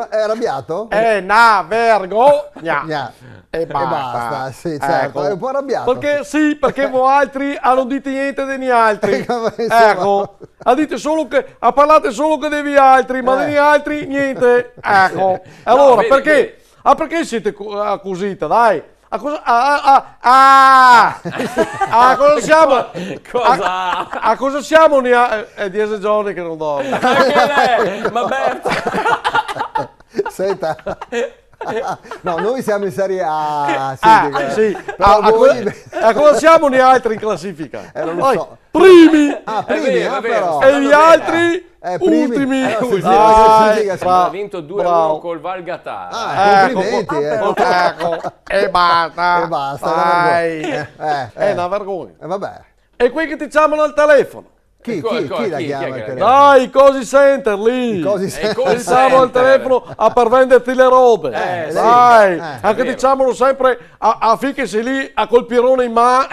È arrabbiato? Una vergogna. Gna. E basta. Sì, certo, Ecco. è un po' arrabbiato. Perché sì, perché voi altri non dite niente di altri. Insomma. Ecco, parlate solo che devi altri, ma degli altri niente. Ecco. Allora, vedi, perché? vedi. Perché siete accusita, dai? A cosa siamo? Cosa? A cosa siamo? È 10 giorni che non dormo. Anche lei, ma Berta. Senta. No, noi siamo in Serie A. Sì. Però voi... A cosa siamo noi altri in classifica? non lo Dai, so. primi! Primi, vero, è vero. però. E gli altri primi. ultimi. Sì, Dai, sì, sì, Ha vinto 2-1 bravo. col Valgatà. Complimenti. Ecco, e basta. E basta, Dai. è È una vergogna. Vabbè. E qui che ti chiamano al telefono? Chi Chi la chi chiama? è il che- telefono? Dai, i cosi center lì. Cosi call Diciamo al center. telefono per venderti le robe. Sì. Dai, È anche vero. diciamolo sempre affinché sei lì a col pirone in mano,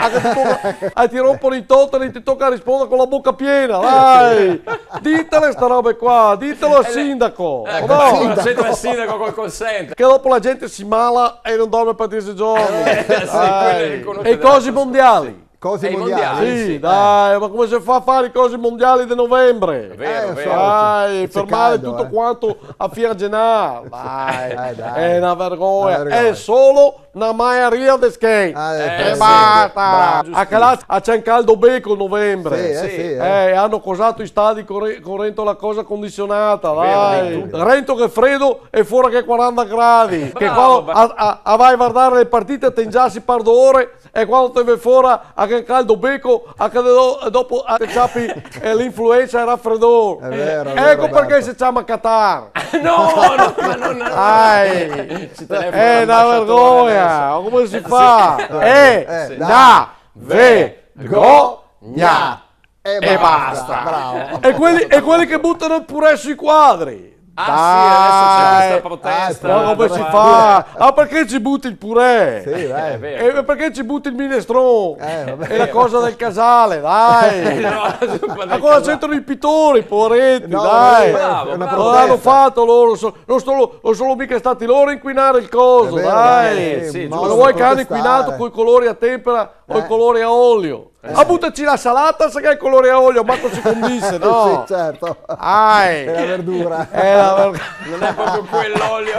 ti rompono i totali e ti tocca rispondere con la bocca piena. Dai, ditele sta robe qua, ditelo al sindaco. o no? C'entra il sindaco col call center. Che dopo la gente si mala e non dorme per 10 giorni. Sì, quello è Dai. riconosciuto E i cosi mondiali. Cosi E i mondiali. mondiali. Sì, dai, ma come si fa a fare i cosi mondiali di novembre? Vero, lo vero. so. Dai, C'è fermare caldo, tutto quanto a fine gennaio. Dai, dai. è una vergogna. Una vergogna. È solo una maia di skate. E sì, basta. bravo, A Calazzo c'è un caldo becco a novembre. Sì. Hanno cosato i stadi correndo la cosa condizionata, Vero, dai. tutto. Rento che è freddo e fuori che 40 gradi. Che Bravo, quando vai a guardare le partite te già par d'ore e quando te vai fuori a che caldo becco a che dopo te ciappi l'influenza e il raffreddore. È vero, Ecco perché Roberto. si chiama Qatar. No, ma non. Dai, Ci telefona è una l'ambasciatore vergogna. Come si fa? È sì. una vergogna. E basta. Bravo. E quelli che buttano il purè sui quadri. Ah, sì, adesso c'è questa protesta. Ma come si fa? Perché ci butti il purè? Sì, È vai. vero. E perché ci butti il minestrone? Vabbè. E la cosa del casale, dai! Ma cosa c'entrano i pittori, poveretti, No, dai! bravo, è una bravo. Non protesta. l'hanno fatto loro, non sono mica stati loro a inquinare il coso, È vero, dai! sì, Ma giusto. lo vuoi che hanno protestare. inquinato con i colori a tempera o i colori a olio? Buttaci la salata se che è il colore a olio, manco si condisse, no? Sì, certo. Ai. E la verdura. Non è proprio quell'olio.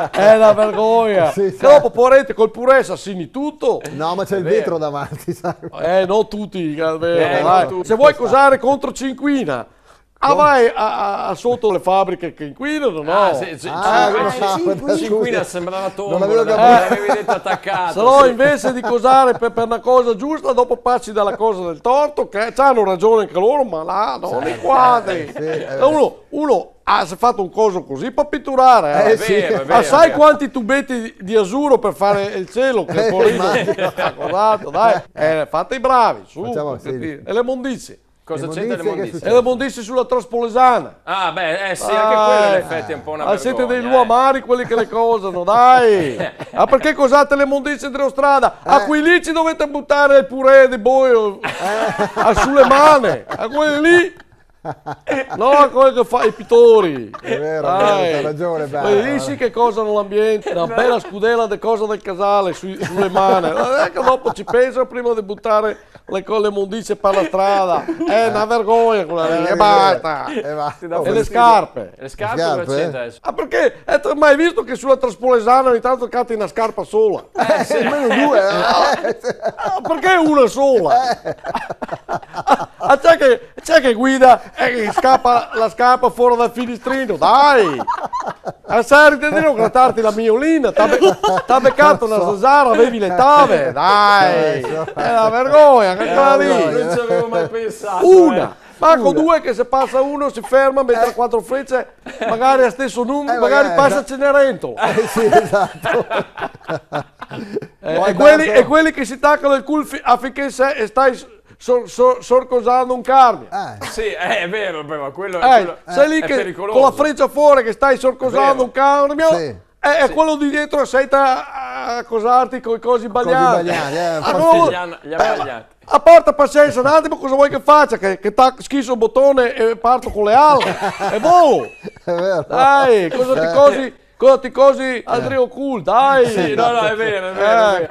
È una vergogna. Sì, Che dopo poveretti col purè assassini tutto. No, ma c'è il vetro davanti, sai? Non tutti, è vero, non dai. tutti. Se vuoi cosare contro ci inquina. Vai a sotto le fabbriche che inquinano, no? Ci inquina sembrava Non tombola, avevo dopo capito. l'avevi detto attaccato. Se no, invece di cosare per una cosa giusta, dopo passi dalla cosa del torto, che hanno ragione anche loro, ma là, non li quadri. Uno si è fatto un coso così per pitturare. È vero, è vero. Sai quanti tubetti di azzurro per fare il cielo? Che cosato, dai. Fate i bravi, su. Facciamo, sì. E le mondizie. Cosa Le c'entra le mondizie che mondizie? E le mondizie sulla Traspolizana. Ah, beh, sì, anche quello in effetti è un po' una vergogna. Siete dei luamari quelli che le cosano, dai! Perché cosate le mondizie della strada? A quei lì ci dovete buttare il purè di boio sulle mani, a quelli lì. No, a quelli che fa i pittori. È vero, Dai. hai ragione. Quelli lì sì che cosano l'ambiente, una bella scudella di cosa del casale sulle mani. Che dopo ci pensa prima di buttare le mondizie per la strada. È una vergogna quella lì, e basta. E le scarpe. Le scarpe scarpe, cosa c'entra adesso? Perché hai mai visto che sulla Traspolizana ogni tanto catti una scarpa sola? Almeno due. Perché una sola? C'è che guida e che scappa la scarpa fuori dal finestrino, dai! A serio, ti devo grattarti la miolina, t'ha beccato una zanzara, avevi le tave, dai! È una vergogna, che cosa lì? Non ci avevo mai pensato. Una! Manco due che se passa uno si ferma, mentre quattro frecce, magari a stesso numero, magari passa Cenerentola. Sì, esatto. E quelli che si taccano il culo affinché stai sorcosando un carne. Sì, è vero, ma quello Sei lì è che pericoloso. con la freccia fuori che stai sorcosando un carne. Sì. E quello di dietro sei a cosarti con i cosi bagliati. Gli abbagliati. A porta pazienza un attimo, cosa vuoi che faccia? Che schisso il bottone e parto con le altre. E boh! È vero. Dai, cosa ti cosi Andrea Cool, dai! Sì, no, è vero, è vero.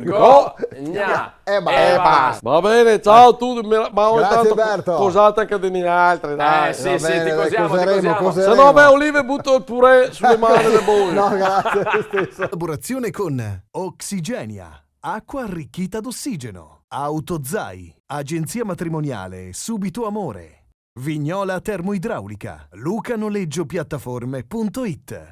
Vergogna! E Basta. Va bene, ciao a tutti, ma ogni Grazie, tanto Berto. cosate anche degli altri, dai. Sì, Va bene, ti dai, cosiamo, ti coseremo, cosiamo. Se no, beh, Olive butto il purè sulle mani del voi. No, grazie, lo stesso. Collaborazione con Oxigenia, acqua arricchita d'ossigeno, Autozai, agenzia matrimoniale Subito Amore, Vignola Termoidraulica, lucanoleggiopiattaforme.it.